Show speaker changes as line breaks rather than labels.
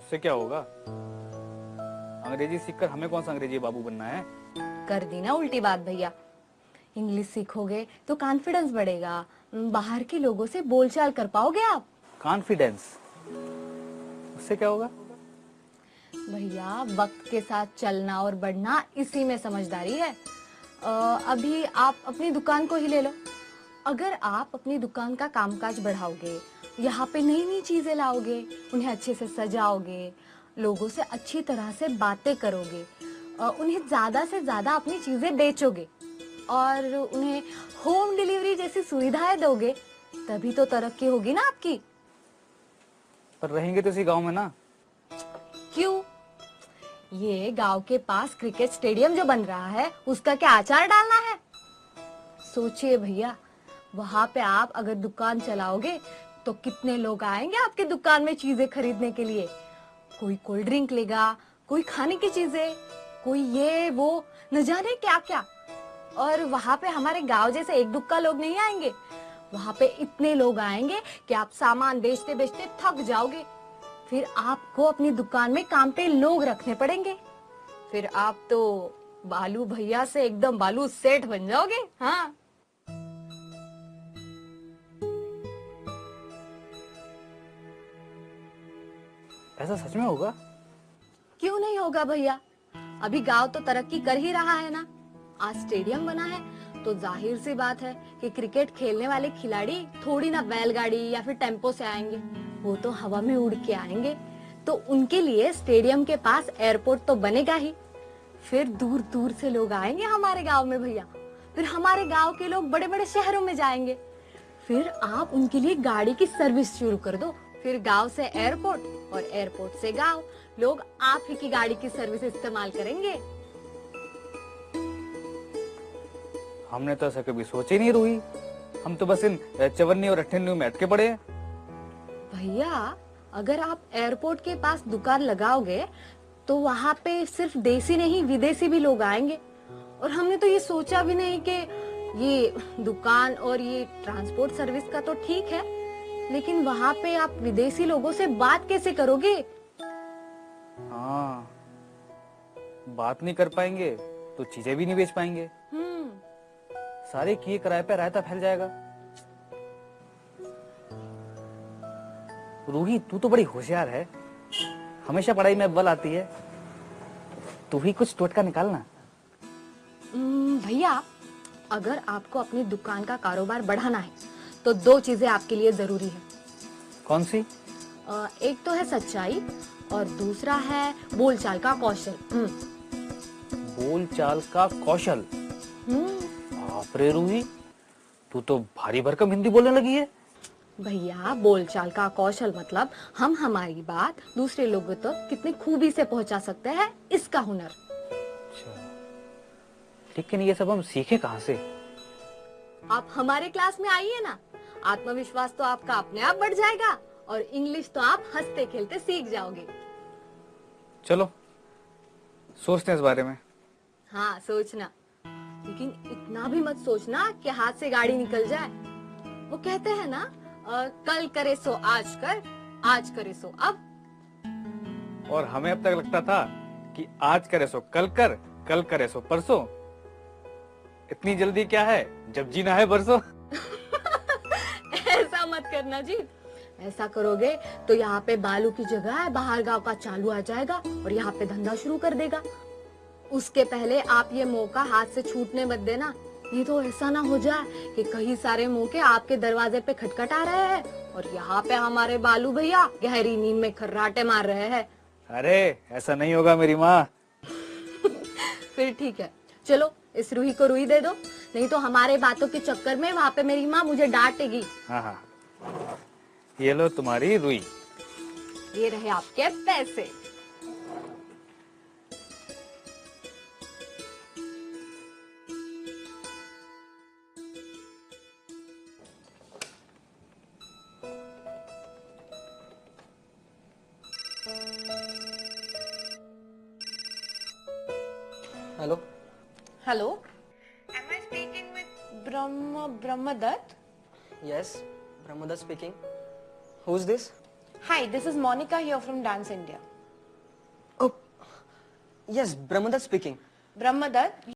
उससे क्या होगा? अंग्रेजी सीखकर हमें कौन सा अंग्रेजी बाबू बनना है?
कर दी ना उल्टी बात भैया। इंग्लिश सीखोगे तो कॉन्फिडेंस बढ़ेगा, बाहर के लोगों से बोलचाल कर पाओगे आप।
कॉन्फिडेंस, उससे क्या होगा?
भैया वक्त के साथ चलना और बढ़ना, इसी में समझदारी है। अभी आप अपनी दुकान को ही ले लो। अगर आप अपनी दुकान का कामकाज बढ़ाओगे, यहाँ पे नई नई चीजें लाओगे, उन्हें अच्छे से सजाओगे, लोगों से अच्छी तरह से बातें करोगे, उन्हें ज्यादा से ज्यादा अपनी चीजें बेचोगे और उन्हें होम डिलीवरी जैसी सुविधाएं दोगे, तभी तो तरक्की होगी ना आपकी।
पर रहेंगे तो इसी गांव में ना।
क्यों? ये गांव के पास क्रिकेट स्टेडियम जो बन रहा है, उसका क्या आचार डालना है? सोचिए भैया, वहां पे आप अगर दुकान चलाओगे तो कितने लोग आएंगे आपके दुकान में चीजें खरीदने के लिए। कोई कोल्ड ड्रिंक लेगा, कोई खाने की चीजें, कोई ये वो, न जाने क्या क्या। और वहां पे हमारे गांव जैसे एक दुक्का लोग नहीं आएंगे, वहां पे इतने लोग आएंगे कि आप सामान बेचते बेचते थक जाओगे। फिर आपको अपनी दुकान में काम पे लोग रखने पड़ेंगे। फिर आप तो बालू भैया से एकदम बालू सेठ बन जाओगे। हाँ,
ऐसा सच में होगा?
क्यों नहीं होगा भैया? अभी गांव तो तरक्की कर ही रहा है ना। आज स्टेडियम बना है तो जाहिर सी बात है कि क्रिकेट खेलने वाले खिलाड़ी थोड़ी ना बैलगाड़ी या फिर टेम्पो से आएंगे, वो तो हवा में उड़ के आएंगे। तो उनके लिए स्टेडियम के पास एयरपोर्ट तो बनेगा ही। फिर दूर दूर से लोग आएंगे हमारे गांव में भैया। फिर हमारे गांव के लोग बड़े बड़े शहरों में जाएंगे। फिर आप उनके लिए गाड़ी की सर्विस शुरू कर दो। फिर गांव से एयरपोर्ट और एयरपोर्ट से गांव, लोग आप ही की गाड़ी की सर्विस इस्तेमाल करेंगे।
हमने तो ऐसा कभी सोचा ही नहीं रूही। हम तो बस इन चवन्नी और अठन्नी में अटके पड़े हैं।
भैया अगर आप एयरपोर्ट के पास दुकान लगाओगे तो वहाँ पे सिर्फ देसी नहीं विदेशी भी लोग आएंगे। और हमने तो ये सोचा भी नहीं कि ये दुकान और ये ट्रांसपोर्ट सर्विस का तो ठीक है, लेकिन वहाँ पे आप विदेशी लोगों से बात कैसे करोगे?
हाँ, बात नहीं कर पाएंगे तो चीजें भी नहीं बेच पाएंगे। सारे किए किराए पे रायता फैल जाएगा। रूही, तू तो बड़ी होशियार है, हमेशा पढ़ाई में अव्वल आती है। तू ही कुछ टोटका निकालना।
भैया अगर आपको अपनी दुकान का कारोबार बढ़ाना है तो दो चीजें आपके लिए जरूरी है।
कौन सी?
एक तो है सच्चाई और दूसरा है बोलचाल का कौशल।
बोलचाल का कौशल? बाप रे रूही, तू तो भारी भरकम हिंदी बोलने लगी है।
भैया बोलचाल का कौशल मतलब हम हमारी बात दूसरे लोगों तक कितनी खूबी से पहुंचा सकते हैं, इसका हुनर।
अच्छा, लेकिन ये सब हम सीखे कहाँ से?
आप हमारे क्लास में आइए ना, आत्मविश्वास तो आपका अपने आप बढ़ जाएगा और इंग्लिश तो आप हंसते खेलते सीख जाओगे।
चलो सोचते हैं इस बारे में।
हाँ सोचना, लेकिन इतना भी मत सोचना कि हाथ से गाड़ी निकल जाए। वो कहते हैं ना, कल करे सो आज कर, आज करे सो अब।
और हमें अब तक लगता था कि आज करे सो कल कर, कल करे सो परसों। इतनी जल्दी क्या है, जब जीना है बरसों।
ऐसा मत करना जी। ऐसा करोगे तो यहाँ पे बालू की जगह बाहर गांव का चालू आ जाएगा और यहाँ पे धंधा शुरू कर देगा। उसके पहले आप ये मौका हाथ से छूटने मत देना, नहीं तो ऐसा ना हो जाए कि कई सारे मौके आपके दरवाजे पे खटखटा रहे हैं और यहाँ पे हमारे बालू भैया गहरी नींद में खर्राटे मार रहे हैं।
अरे ऐसा नहीं होगा मेरी माँ।
फिर ठीक है, चलो इस रूही को रूही दे दो, नहीं तो हमारे बातों के चक्कर में वहाँ पे मेरी माँ मुझे डांटेगी।
हाँ हाँ, ये लो तुम्हारी रूही।
ये रहे आपके पैसे।
Hello.
Hello. Am I speaking with Brahmadat?
Yes, Brahmada speaking. Who's this?
Hi, this is Monica here from Dance India.
Yes, Brahmadatta speaking.
Brahmadatta